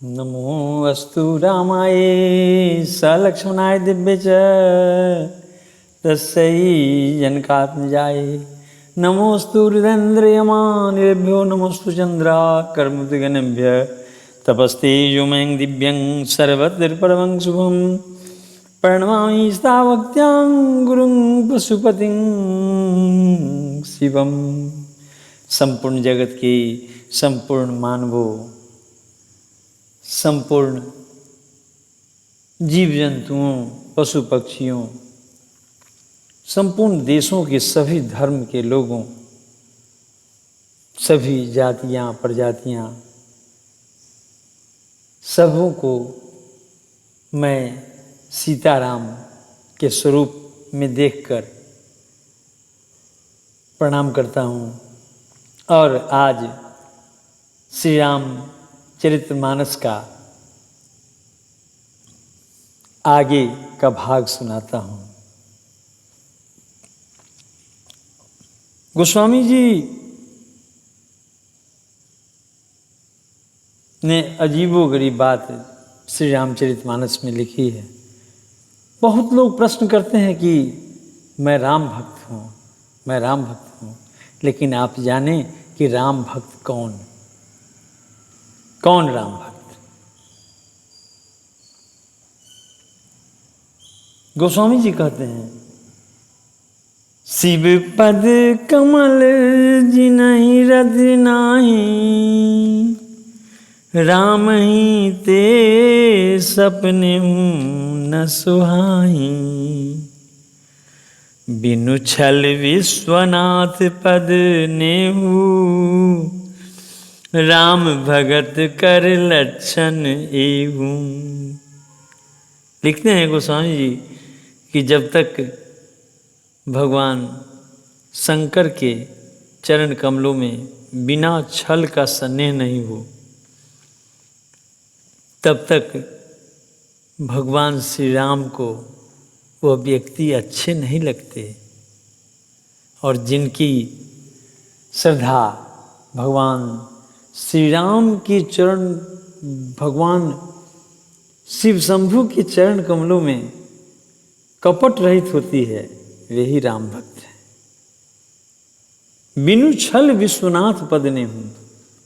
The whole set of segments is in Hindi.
नमो अस्तु रामाय सलक्ष्मणाय दिव्य च तस्यै जनकात्मजाय नमोस्तु हृदयेन्द्रियमानिभ्यो नमोस्तु चन्द्राकर्मुदिगणेभ्यः तपस्ते युमें दिव्यं सर्वत्र शुभं प्रणमामि स्थावक्त्यां गुरुं पशुपतिं शिवं। संपूर्ण जगत के संपूर्ण मानवों, संपूर्ण जीव जंतुओं, पशु पक्षियों, संपूर्ण देशों के सभी धर्म के लोगों, सभी जातियां प्रजातियां, सबों को मैं सीताराम के स्वरूप में देखकर प्रणाम करता हूँ। और आज श्री राम चरितमानस का आगे का भाग सुनाता हूँ। गोस्वामी जी ने अजीबोगरीब बात श्री रामचरितमानस में लिखी है। बहुत लोग प्रश्न करते हैं कि मैं राम भक्त हूँ, मैं राम भक्त हूँ, लेकिन आप जाने कि राम भक्त कौन राम भक्त? गोस्वामी जी कहते हैं, शिव पद कमल जिनहि रद नाही, राम ही ते सपने न सुहाई, बिनु छल विश्वनाथ पद नेहु, राम भगत कर लक्षण एहू। लिखते हैं गोस्वामी जी कि जब तक भगवान शंकर के चरण कमलों में बिना छल का स्नेह नहीं हो, तब तक भगवान श्री राम को वह व्यक्ति अच्छे नहीं लगते। और जिनकी श्रद्धा भगवान श्री राम के चरण, भगवान शिव शंभु के चरण कमलों में कपट रहित होती है, वे ही राम भक्त है। बिनु छल विश्वनाथ पद ने हूँ,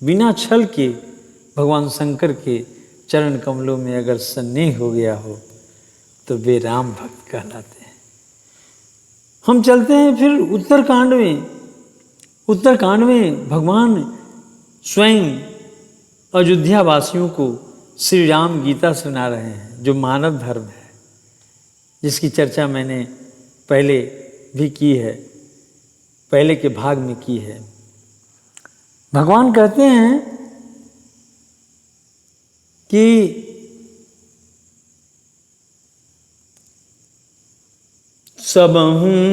बिना छल के भगवान शंकर के चरण कमलों में अगर स्नेह हो गया हो तो वे राम भक्त कहलाते हैं। हम चलते हैं फिर उत्तरकांड में। उत्तरकांड में भगवान स्वयं अयोध्या वासियों को श्री राम गीता सुना रहे हैं, जो मानव धर्म है, जिसकी चर्चा मैंने पहले भी की है, पहले के भाग में की है। भगवान कहते हैं कि सबहूँ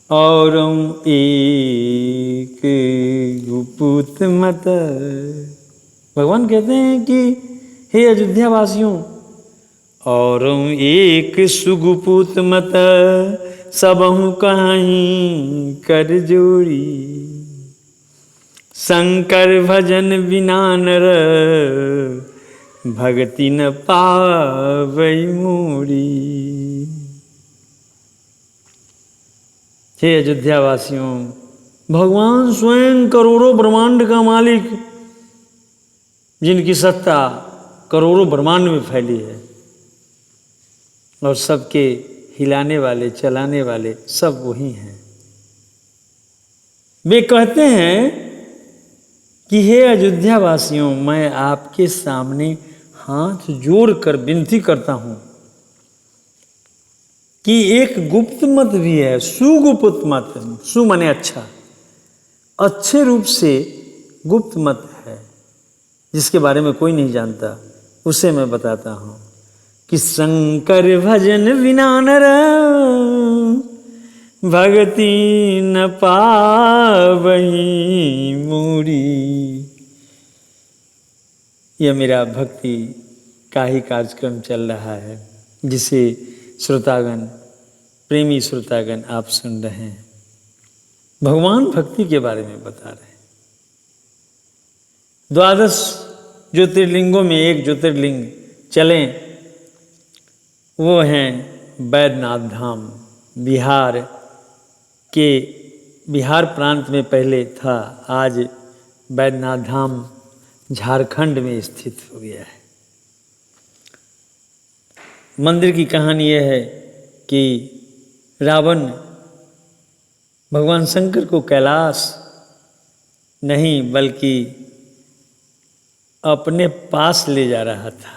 औरं एक गुपूत मत। भगवान कहते हैं कि हे अयोध्या वासियों, औरं एक सुगुपूत मत, सबहूँ कहीं कर जोड़ी, शंकर भजन बिना नर, भगति न पावई मोरी। हे अयोध्या वासियों, भगवान स्वयं करोड़ों ब्रह्मांड का मालिक, जिनकी सत्ता करोड़ों ब्रह्मांड में फैली है, और सबके हिलाने वाले, चलाने वाले सब वही हैं। वे कहते हैं कि हे अयोध्या वासियों, मैं आपके सामने हाथ जोड़कर विनती करता हूं कि एक गुप्त मत भी है, सुगुप्त मत, सु माने अच्छा, अच्छे रूप से गुप्त मत है, जिसके बारे में कोई नहीं जानता, उसे मैं बताता हूं कि शंकर भजन बिना नर, भगति न पावई मूरी। यह मेरा भक्ति का ही कार्यक्रम चल रहा है, जिसे श्रोतागण, प्रेमी श्रोतागण आप सुन रहे हैं। भगवान भक्ति के बारे में बता रहे हैं। 12 ज्योतिर्लिंगों में एक ज्योतिर्लिंग चलें, वो हैं बैद्यनाथ धाम। बिहार प्रांत में पहले था, आज बैद्यनाथ धाम झारखंड में स्थित हो गया है। मंदिर की कहानी यह है कि रावण भगवान शंकर को कैलाश नहीं बल्कि अपने पास ले जा रहा था।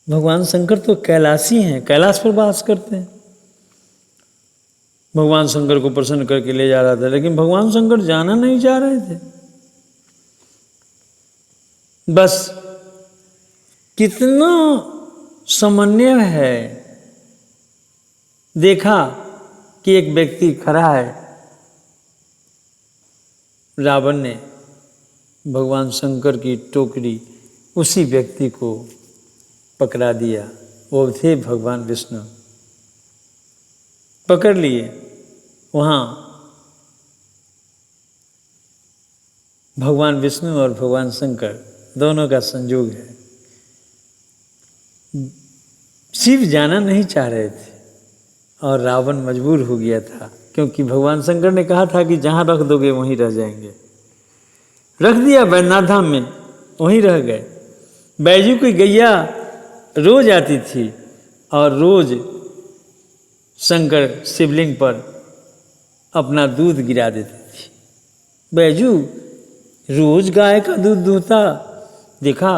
भगवान शंकर तो कैलाशी हैं, कैलाश पर वास करते हैं। भगवान शंकर को प्रसन्न करके ले जा रहा था, लेकिन भगवान शंकर जाना नहीं चाह रहे थे। बस कितना समन्वय है। देखा कि एक व्यक्ति खड़ा है, रावण ने भगवान शंकर की टोकरी उसी व्यक्ति को पकड़ा दिया। वो थे भगवान विष्णु, पकड़ लिए। वहाँ भगवान विष्णु और भगवान शंकर दोनों का संयोग है। शिव जाना नहीं चाह रहे थे और रावण मजबूर हो गया था, क्योंकि भगवान शंकर ने कहा था कि जहाँ रख दोगे वहीं रह जाएंगे। रख दिया बैद्यनाथ धाम में, वहीं रह गए। बैजू की गैया रोज आती थी और रोज शंकर शिवलिंग पर अपना दूध गिरा देती थी। बैजू रोज गाय का दूध दूहता। देखा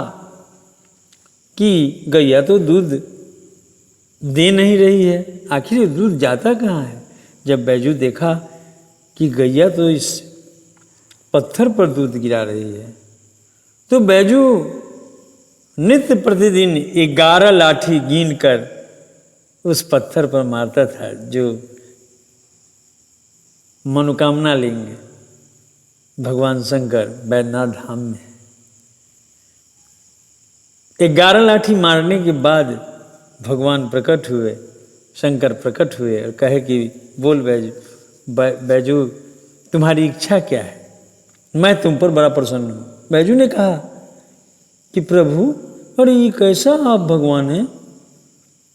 कि गैया तो दूध दे नहीं रही है, आखिर दूध जाता कहाँ है। जब बैजू देखा कि गैया तो इस पत्थर पर दूध गिरा रही है, तो बैजू नित्य प्रतिदिन 11 लाठी गिन कर उस पत्थर पर मारता था, जो मनोकामना लेंगे भगवान शंकर बैद्यनाथ धाम में। 11 लाठी मारने के बाद भगवान प्रकट हुए, शंकर प्रकट हुए और कहे कि बोल बैजू तुम्हारी इच्छा क्या है, मैं तुम पर बड़ा प्रसन्न हूँ। बैजू ने कहा कि प्रभु, अरे ये कैसा आप भगवान हैं,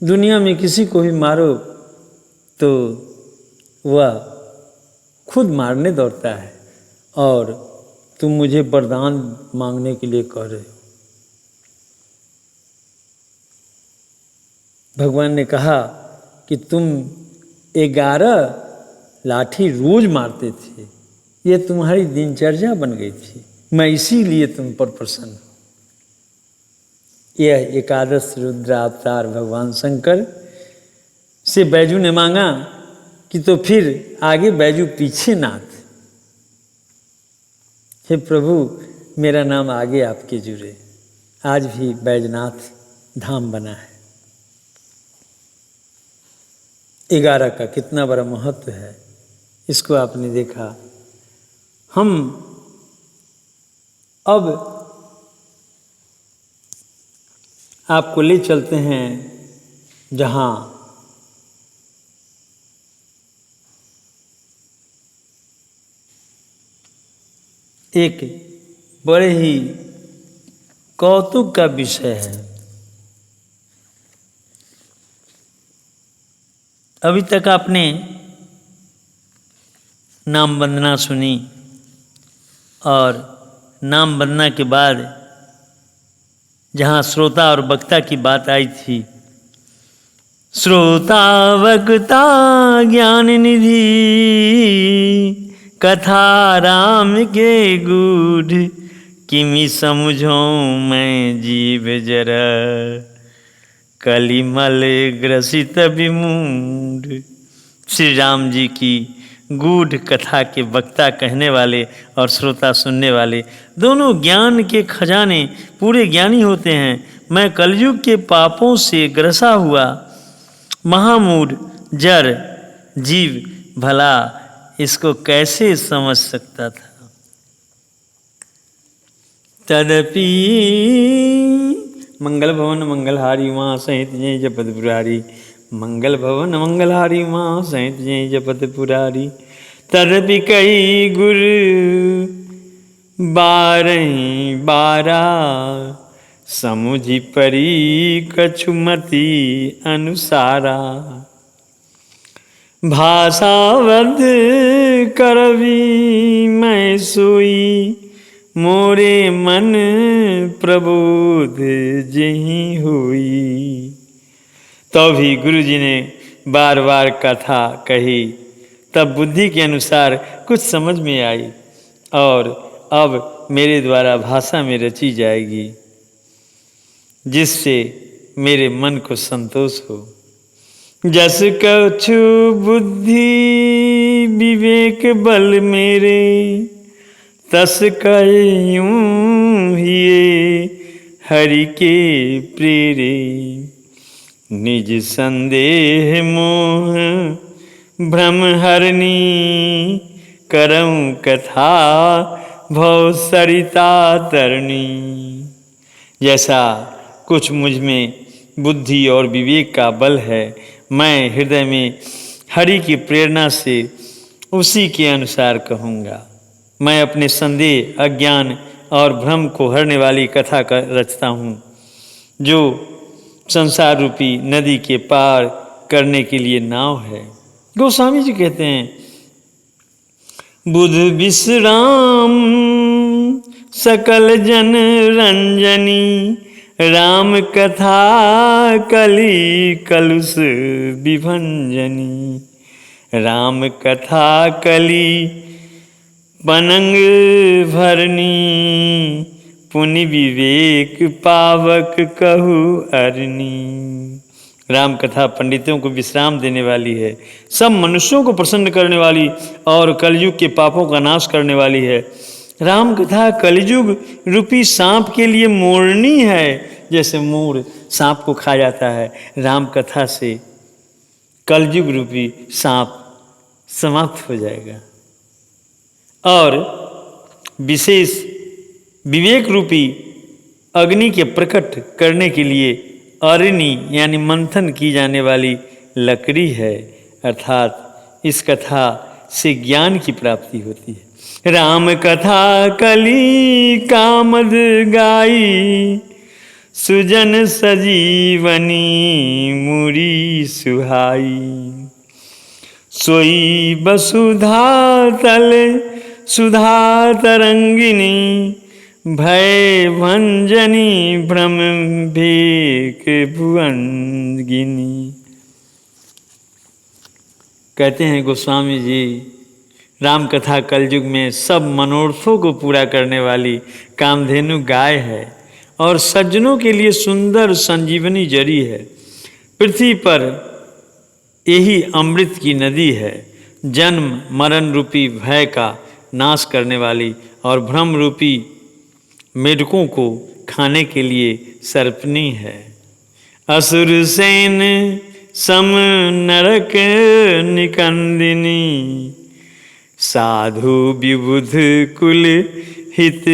दुनिया में किसी को भी मारो तो वह खुद मारने दौड़ता है, और तुम मुझे वरदान मांगने के लिए कह रहे हो। भगवान ने कहा कि तुम 11 लाठी रोज मारते थे, ये तुम्हारी दिनचर्या बन गई थी, मैं इसीलिए तुम पर प्रसन्न हूँ। यह 11 रुद्र अवतार भगवान शंकर से बैजू ने मांगा कि तो फिर आगे बैजू पीछे नाथ। हे प्रभु, मेरा नाम आगे आपके जुड़े। आज भी बैजनाथ धाम बना है। 11 का कितना बड़ा महत्व है, इसको आपने देखा। हम अब आपको ले चलते हैं जहाँ एक बड़े ही कौतुक का विषय है। अभी तक आपने नाम वंदना सुनी, और नाम वंदना के बाद जहाँ श्रोता और वक्ता की बात आई थी, श्रोता वक्ता ज्ञान निधि, कथा राम के गूढ़, किमि समझो मैं जीव जरा, कलिमल ग्रसित विमूढ़। श्री राम जी की गूढ़ कथा के वक्ता कहने वाले और श्रोता सुनने वाले दोनों ज्ञान के खजाने पूरे ज्ञानी होते हैं। मैं कलयुग के पापों से ग्रसा हुआ महामूढ़ जर जीव भला इसको कैसे समझ सकता था। तदपि मंगल भवन मंगलहारी, उमा सहित जय जपद पुरारी, मंगल भवन मंगलहारी माँ सहित जय जपत पुरारी। तरपि कई गुर बारही बारा समुझि परी कछुमति अनुसारा। भाषावध करवी मैं सोई मोरे मन प्रबोध जहीं हुई। तो भी गुरु जी ने बार बार कथा कही, तब बुद्धि के अनुसार कुछ समझ में आई और अब मेरे द्वारा भाषा में रची जाएगी, जिससे मेरे मन को संतोष हो। जस कछु बुद्धि विवेक बल मेरे तस कहूँ हिये हरि के प्रेरे। निज संदेह मोह भ्रम हरनी करऊँ कथा भव सरिता तरणी। जैसा कुछ मुझ में बुद्धि और विवेक का बल है, मैं हृदय में हरि की प्रेरणा से उसी के अनुसार कहूँगा। मैं अपने संदेह अज्ञान और भ्रम को हरने वाली कथा का रचता हूँ, जो संसार रूपी नदी के पार करने के लिए नाव है। गोस्वामी जी कहते हैं, बुध विश्राम सकल जन रंजनी राम कथा कली कलुष विभंजनी। राम कथा कली पनंग भरनी पुनि विवेक पावक कहु अरनी। राम कथा पंडितों को विश्राम देने वाली है, सब मनुष्यों को प्रसन्न करने वाली और कलयुग के पापों का नाश करने वाली है। राम कथा कलयुग रूपी सांप के लिए मोरनी है। जैसे मोर सांप को खा जाता है, राम कथा से कलयुग रूपी सांप समाप्त हो जाएगा। और विशेष विवेक रूपी अग्नि के प्रकट करने के लिए अरणी यानी मंथन की जाने वाली लकड़ी है, अर्थात इस कथा से ज्ञान की प्राप्ति होती है। राम कथा कली कामद गाई सुजन सजीवनी मुरी सुहाई। सोई वसुधा तल सुधा तरंगिनी भय भंजनी भ्रम भेक भुवनगिनी। कहते हैं गोस्वामी जी, राम कथा कलयुग में सब मनोरथों को पूरा करने वाली कामधेनु गाय है और सज्जनों के लिए सुंदर संजीवनी जरी है। पृथ्वी पर यही अमृत की नदी है, जन्म मरण रूपी भय का नाश करने वाली और भ्रम रूपी मेढकों को खाने के लिए सर्पनी है। असुर सेन सम नरक निकंदिनी साधु विबुध कुल हित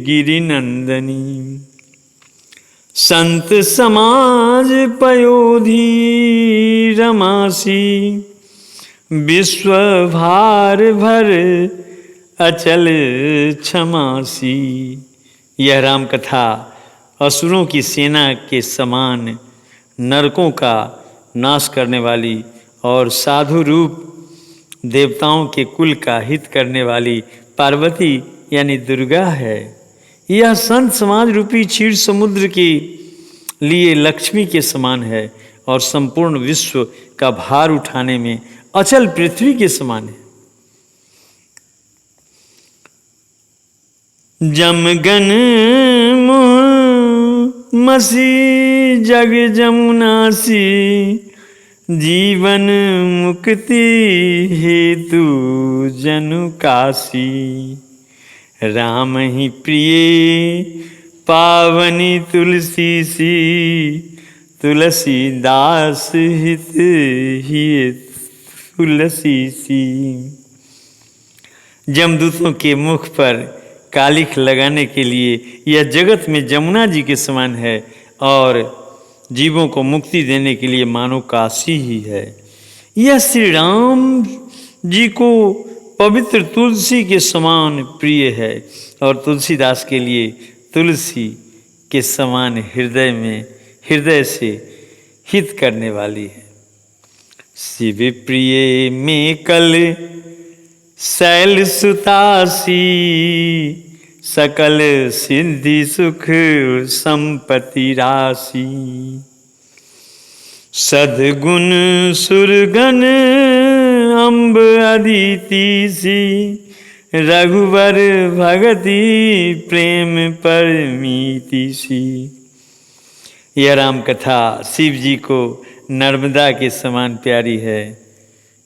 गिरिनंदनी। संत समाज पयोधी रमासी विश्व भार भर अचल क्षमासी। यह राम कथा असुरों की सेना के समान नरकों का नाश करने वाली और साधु रूप देवताओं के कुल का हित करने वाली पार्वती यानी दुर्गा है। यह संत समाज रूपी क्षीर समुद्र के लिए लक्ष्मी के समान है और संपूर्ण विश्व का भार उठाने में अचल पृथ्वी के समान है। जमगन मसी जग जमुनासी जीवन मुक्ति हेतु जनु काशी। राम ही प्रिय पावनी तुलसी सी तुलसी दास हित ही तुलसी सी। जमदूतों के मुख पर कालिख लगाने के लिए यह जगत में जमुना जी के समान है और जीवों को मुक्ति देने के लिए मानो काशी ही है। यह श्री राम जी को पवित्र तुलसी के समान प्रिय है और तुलसीदास के लिए तुलसी के समान हृदय से हित करने वाली है। शिव प्रिय में कल शैल सुतासी, सकल सिद्धि सुख संपत्ति राशि। सद्गुण सुरगण अम्ब अदिति सी, रघुवर भगति प्रेम परमीति सी। यह राम कथा शिव जी को नर्मदा के समान प्यारी है।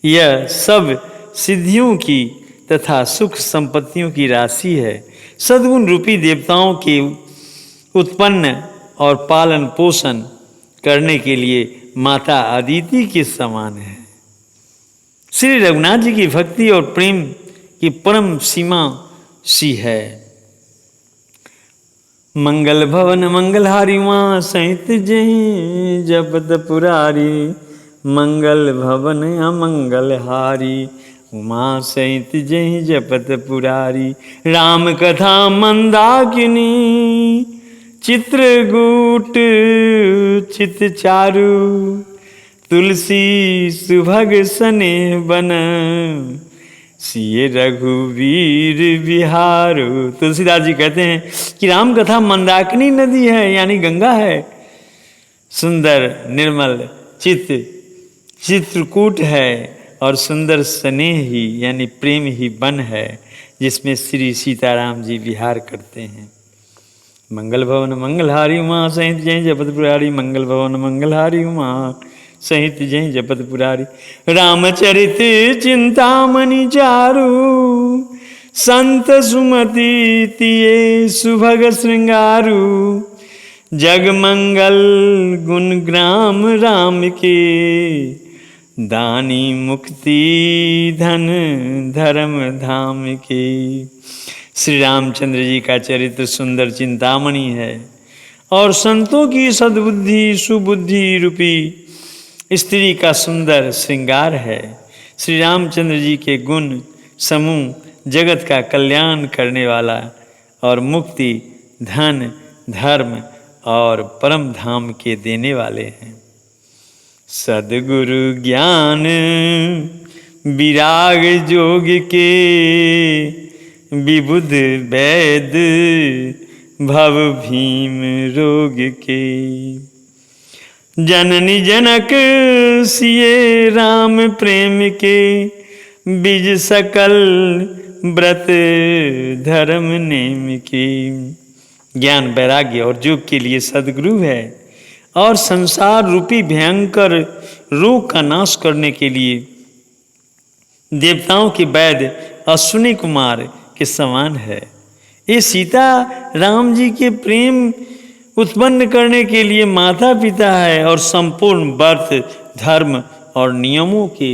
यह सब सिद्धियों की तथा सुख संपत्तियों की राशि है। सद्गुण रूपी देवताओं के उत्पन्न और पालन पोषण करने के लिए माता अदिति के समान है। श्री रघुनाथ जी की भक्ति और प्रेम की परम सीमा सी है। मंगल भवन मंगलहारी माँ सहित जय जपत पुरारी, मंगल भवन अमंगलहारी उमा सहित जय जपत पुरारी। राम कथा मंदाकिनी चित्रकूट चित चारु, तुलसी सुभग सने बन सिए रघुवीर बिहारू। तुलसीदास जी कहते हैं कि राम कथा मंदाकिनी नदी है, यानी गंगा है। सुंदर निर्मल चित्रकूट है और सुंदर स्नेह ही यानी प्रेम ही वन है, जिसमें श्री सीताराम जी विहार करते हैं। मंगल भवन मंगलहारी उमा सहित जय जपत पुरारी, मंगल भवन मंगलहारी उमा सहित जय जपत पुरारी। रामचरित चिंतामणि चारु, संत सुमति तिये सुभग श्रृंगारु। जग मंगल गुण ग्राम राम के, दानी मुक्ति धन धर्म धाम के। श्री रामचंद्र जी का चरित्र सुंदर चिंतामणि है और संतों की सद्बुद्धि सुबुद्धि रूपी स्त्री का सुंदर श्रृंगार है। श्री रामचंद्र जी के गुण समूह जगत का कल्याण करने वाला और मुक्ति धन धर्म और परम धाम के देने वाले हैं। सद्गुरु ज्ञान विराग जोग के, विबुध वैद भव भीम रोग के। जननी जनक सिए राम प्रेम के, बीज सकल व्रत धर्म नेम के। ज्ञान वैराग्य और योग के लिए सद्गुरु है और संसार रूपी भयंकर रोग का नाश करने के लिए देवताओं के वैद्य अश्विनी कुमार के समान है। ये सीता राम जी के प्रेम उत्पन्न करने के लिए माता पिता है और संपूर्ण व्रत धर्म और नियमों के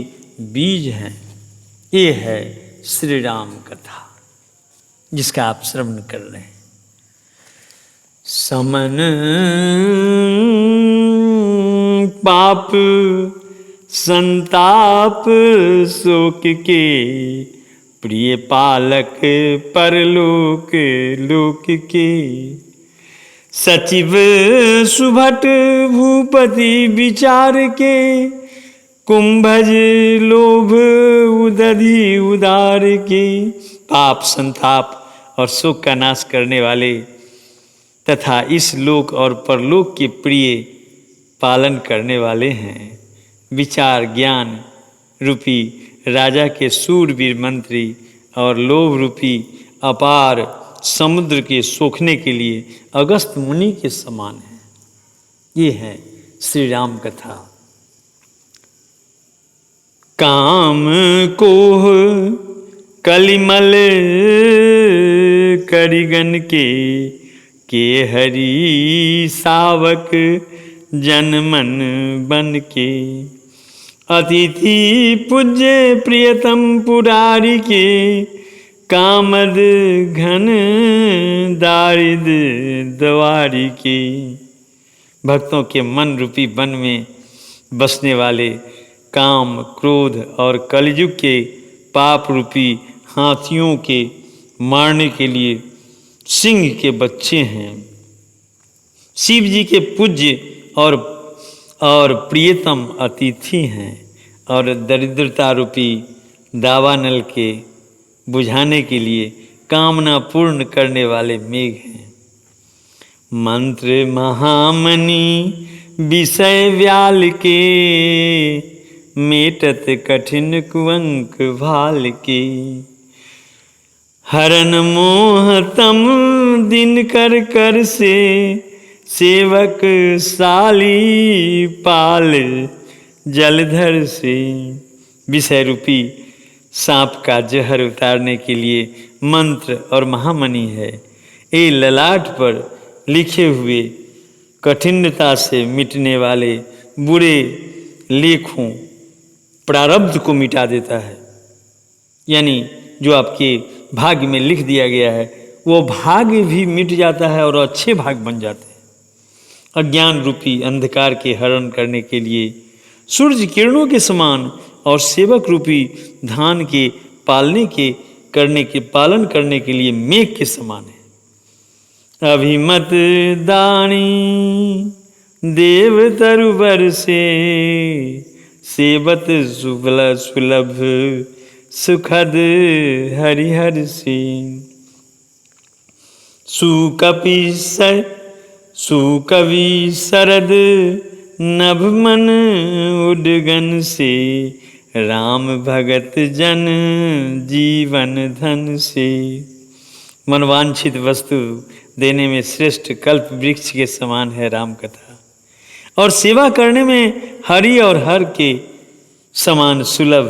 बीज हैं। ये है श्री राम कथा जिसका आप श्रवण कर रहे हैं। समन पाप संताप शोक के, प्रिय पालक परलोक लोक के। सचिव सुभट भूपति विचार के, कुंभज लोभ उदधि उदार के। पाप संताप और शोक का नाश करने वाले तथा इस लोक और परलोक के प्रिय पालन करने वाले हैं। विचार ज्ञान रूपी राजा के सूरवीर मंत्री और लोभ रूपी अपार समुद्र के सोखने के लिए अगस्त मुनि के समान है। ये है श्री राम कथा। काम कोह कलिमल करिगन के हरि सावक जन मन बन के। अतिथि पूज्य प्रियतम पुरारी के, कामद घन दारिद दवारी के। भक्तों के मन रूपी वन में बसने वाले काम, क्रोध और कलयुग के पाप रूपी हाथियों के मारने के लिए सिंह के बच्चे हैं। शिव जी के पूज्य और प्रियतम अतिथि हैं और दरिद्रता रूपी दावानल के बुझाने के लिए कामना पूर्ण करने वाले मेघ हैं। मंत्र महामणि विषय व्याल के, मेटत कठिन कुअंक भाल के। हरन मोह तम दिन कर कर से, सेवक साली पाल जलधर से। विषय रूपी सांप का जहर उतारने के लिए मंत्र और महामणि है। ये ललाट पर लिखे हुए कठिनता से मिटने वाले बुरे लेखों प्रारब्ध को मिटा देता है। यानी जो आपके भाग्य में लिख दिया गया है वो भाग्य भी मिट जाता है और अच्छे भाग्य बन जाते हैं। अज्ञान रूपी अंधकार के हरण करने के लिए सूर्य किरणों के समान और सेवक रूपी धान के पालन करने के लिए मेघ के समान है। अभिमत दानी देव तरुवर से, सेवत सुलभ सुखद हरिहर से। सुकवि शरद नभ मन उडगन से, राम भगत जन जीवन धन से। मनवांछित वस्तु देने में श्रेष्ठ कल्प वृक्ष के समान है राम कथा, और सेवा करने में हरि और हर के समान सुलभ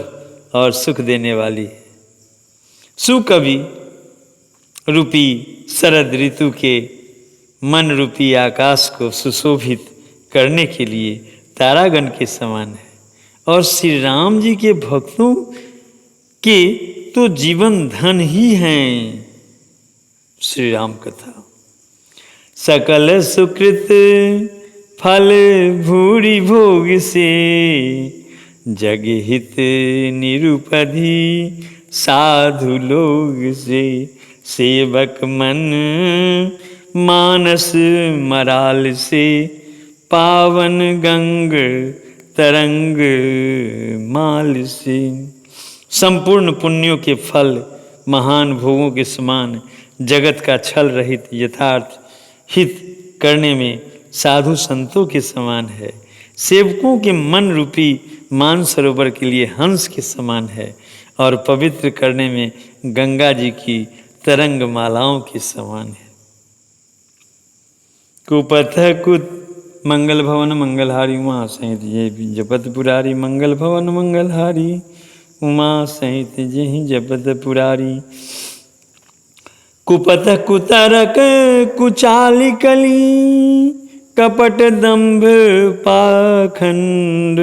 और सुख देने वाली है। सुकवि रूपी शरद ऋतु के मन रूपी आकाश को सुशोभित करने के लिए तारागण के समान है, और श्री राम जी के भक्तों के तो जीवन धन ही हैं श्री राम कथा। सकल सुकृत फल भूरि भोग से, जग हित निरुपधि साधु लोग से। सेवक मन मानस मराल से, पावन गंग तरंग माल से। संपूर्ण पुण्यों के फल महान भोगों के समान जगत का छल रहित यथार्थ हित करने में साधु संतों के समान है। सेवकों के मन रूपी मानसरोवर के लिए हंस के समान है, और पवित्र करने में गंगा जी की तरंग मालाओं के समान है। कुपथ कुत मंगल भवन मंगलहारी उमा सहित जय जपत पुरारी। मंगल भवन मंगलहारी उमा सहित जय जपत पुरारी। कुपथ कुतरक कुचाली कली, कपट दंभ पाखंड।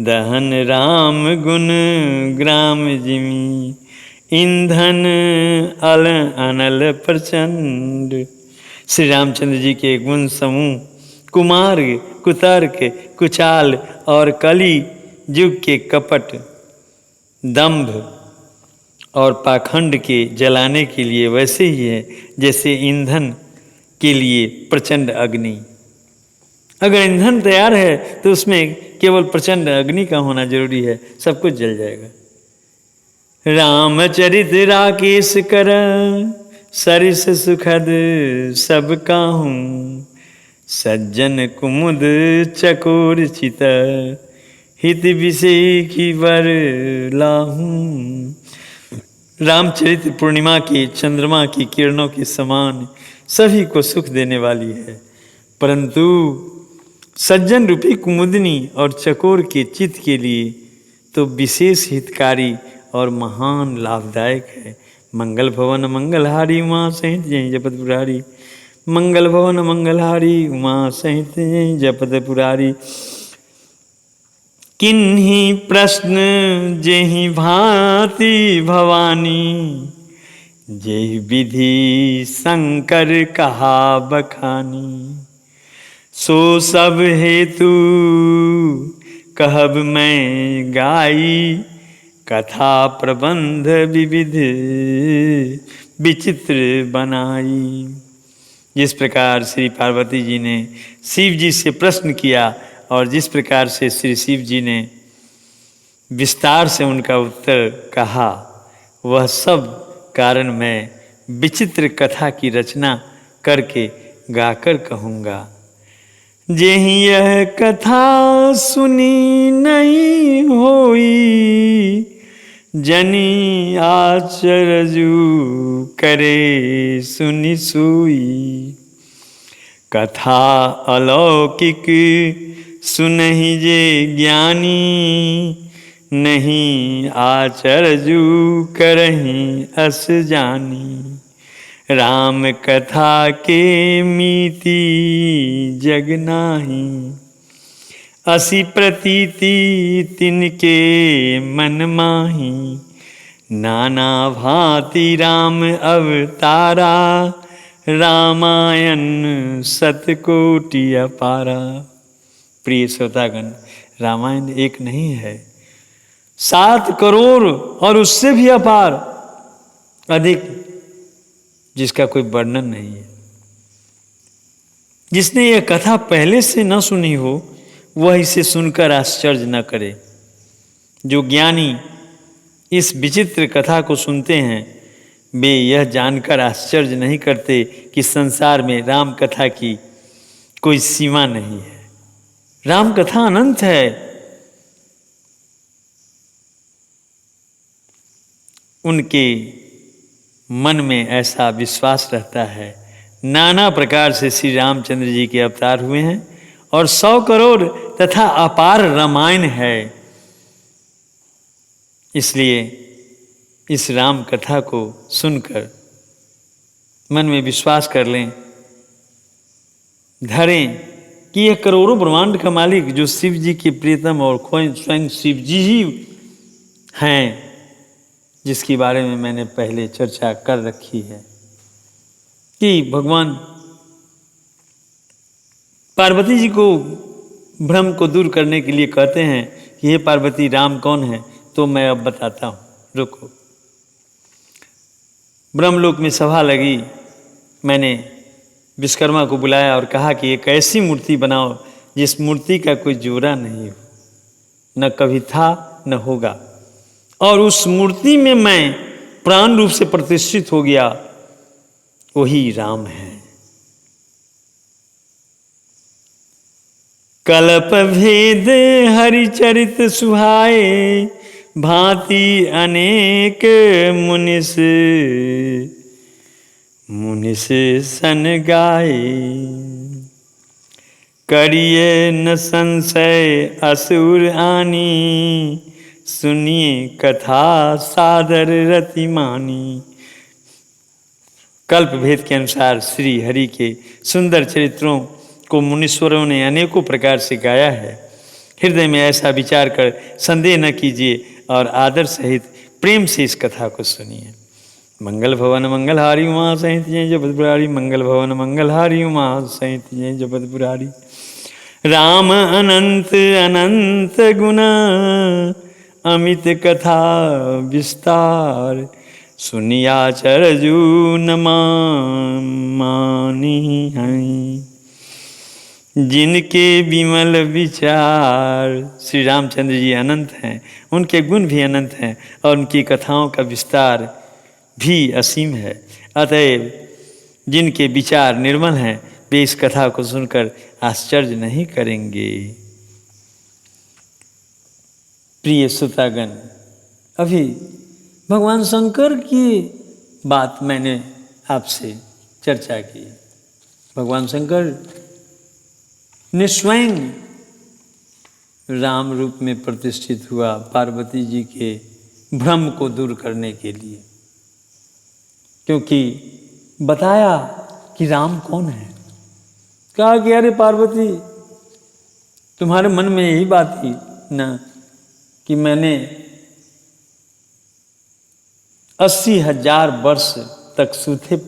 दहन राम गुण ग्राम जिमी, ईंधन अल अनल प्रचंड। श्री रामचंद्र जी के गुण समूह कुमार, कुतर्क, कुचाल और कली युग के कपट, दंभ और पाखंड के जलाने के लिए वैसे ही है जैसे ईंधन के लिए प्रचंड अग्नि। अगर ईंधन तैयार है तो उसमें केवल प्रचंड अग्नि का होना जरूरी है, सब कुछ जल जाएगा। रामचरित राकेश कर, सरिस सुखद सब काहूँ। सज्जन कुमुद चकोर चित, हित विषय की वर लाहूँ। रामचरित पूर्णिमा की चंद्रमा की किरणों के समान सभी को सुख देने वाली है, परंतु सज्जन रूपी कुमुदनी और चकोर के चित्त के लिए तो विशेष हितकारी और महान लाभदायक है। मंगल भवन मंगलहारी उमा सहित जय जपत पुरारी। मंगल भवन मंगलहारी उमा सहित जय जपत पुरारी। किन्हीं प्रश्न जेहि भांति भवानी, जेहि विधि शंकर कहा बखानी। सो सब हेतु कहब मैं गाई, कथा प्रबंध विविध विचित्र बनाई। जिस प्रकार श्री पार्वती जी ने शिव जी से प्रश्न किया और जिस प्रकार से श्री शिव जी ने विस्तार से उनका उत्तर कहा, वह सब कारण मैं विचित्र कथा की रचना करके गाकर कहूँगा। जेहि यह कथा सुनी नहीं होई, जनी आचरजु करे सुनि सोई। कथा अलौकिक सुनहि जे ज्ञानी, नहीं आचरजु करहि अस जानी। राम कथा के मीति जग नाही, असी प्रतीति तिनके मन माही। नाना भांति राम अवतारा, रामायण सतकोटि अपारा। प्रिय श्रोतागण, रामायण एक नहीं है, 7 करोड़ और उससे भी अपार, अधिक, जिसका कोई वर्णन नहीं है। जिसने यह कथा पहले से न सुनी हो, वह इसे सुनकर आश्चर्य न करे। जो ज्ञानी इस विचित्र कथा को सुनते हैं, वे यह जानकर आश्चर्य नहीं करते कि संसार में राम कथा की कोई सीमा नहीं है। राम कथा अनंत है। उनके मन में ऐसा विश्वास रहता है। नाना प्रकार से श्री रामचंद्र जी के अवतार हुए हैं और 100 करोड़ तथा अपार रामायण है। इसलिए इस राम कथा को सुनकर मन में विश्वास कर लें, धरें कि यह करोड़ों ब्रह्मांड का मालिक जो शिव जी के प्रियतम और स्वयं शिव जी ही हैं, जिसके बारे में मैंने पहले चर्चा कर रखी है कि भगवान पार्वती जी को भ्रम को दूर करने के लिए कहते हैं कि हे पार्वती, राम कौन है? तो मैं अब बताता हूँ, रुको। ब्रह्मलोक में सभा लगी, मैंने विश्वकर्मा को बुलाया और कहा कि एक ऐसी मूर्ति बनाओ जिस मूर्ति का कोई जोड़ा नहीं हो, न कभी था न होगा, और उस मूर्ति में मैं प्राण रूप से प्रतिष्ठित हो गया, वही राम है। कल्प भेद हरिचरित सुहाए, भांति अनेक मुनिस सन गाए। करिए न संशय असुर आनी, सुनिए कथा सादर रति मानी। कल्प भेद के अनुसार श्री हरि के सुंदर चरित्रों को मुनीश्वरों ने अनेकों प्रकार से गाया है। हृदय में ऐसा विचार कर संदेह न कीजिए और आदर सहित प्रेम से इस कथा को सुनिए। मंगल भवन मंगलहारी उमा सहित जय जगतपुरारी, मंगल भवन मंगलहारी उमा सहित जय जगतपुरारी। राम अनंत अनंत गुना, अमित कथा विस्तार। सुनिया चरजू न मानी हैं, जिनके विमल विचार। श्री रामचंद्र जी अनंत हैं, उनके गुण भी अनंत हैं और उनकी कथाओं का विस्तार भी असीम है। अतएव जिनके विचार निर्मल हैं, वे इस कथा को सुनकर आश्चर्य नहीं करेंगे। प्रिय श्रोतागण, अभी भगवान शंकर की बात मैंने आपसे चर्चा की। भगवान शंकर ने स्वयं राम रूप में प्रतिष्ठित हुआ पार्वती जी के भ्रम को दूर करने के लिए, क्योंकि बताया कि राम कौन है। कहा कि अरे पार्वती, तुम्हारे मन में यही बात थी ना कि मैंने 80,000 वर्ष तक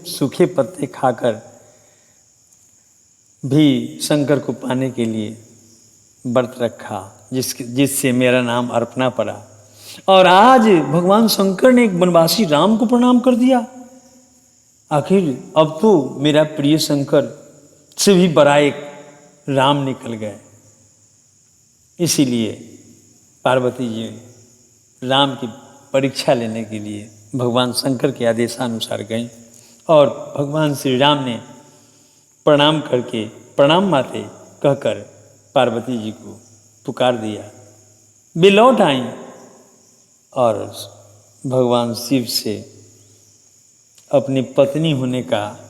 सूखे पत्ते खाकर भी शंकर को पाने के लिए व्रत रखा, जिससे मेरा नाम अर्पणा पड़ा। और आज भगवान शंकर ने एक वनवासी राम को प्रणाम कर दिया। आखिर अब तो मेरा प्रिय शंकर से भी बड़ा एक राम निकल गए। इसीलिए पार्वती जी राम की परीक्षा लेने के लिए भगवान शंकर के आदेशानुसार गई और भगवान श्री राम ने प्रणाम करके, प्रणाम माते कहकर पार्वती जी को पुकार दिया। वे लौट आई और भगवान शिव से अपनी पत्नी होने का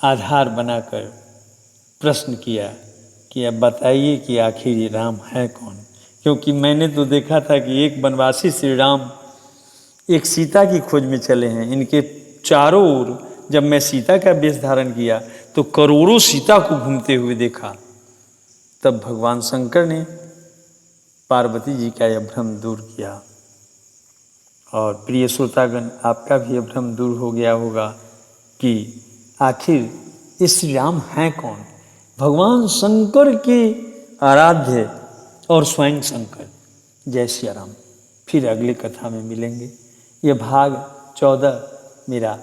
आधार बनाकर प्रश्न किया कि अब बताइए कि आखिर ये राम है कौन। क्योंकि मैंने तो देखा था कि एक वनवासी श्री राम एक सीता की खोज में चले हैं। इनके चारों ओर जब मैं सीता का वेश धारण किया तो करोड़ों सीता को घूमते हुए देखा। तब भगवान शंकर ने पार्वती जी का यह भ्रम दूर किया। और प्रिय श्रोतागण, आपका भी यह भ्रम दूर हो गया होगा कि आखिर ये श्री राम हैं कौन। भगवान शंकर के आराध्य और स्वयं शंकर। जय श्री राम। फिर अगली कथा में मिलेंगे। यह भाग 14 मेरा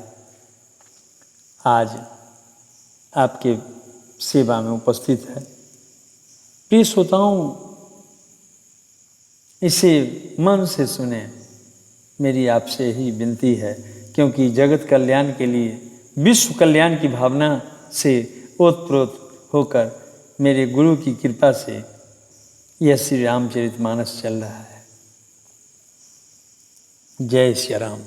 आज आपके सेवा में उपस्थित है। प्रिय श्रोताओं, इसे मन से सुने, मेरी आपसे ही विनती है। क्योंकि जगत कल्याण के लिए, विश्व कल्याण की भावना से ओतप्रोत होकर मेरे गुरु की कृपा से यह श्री रामचरितमानस चल रहा है। जय श्री राम।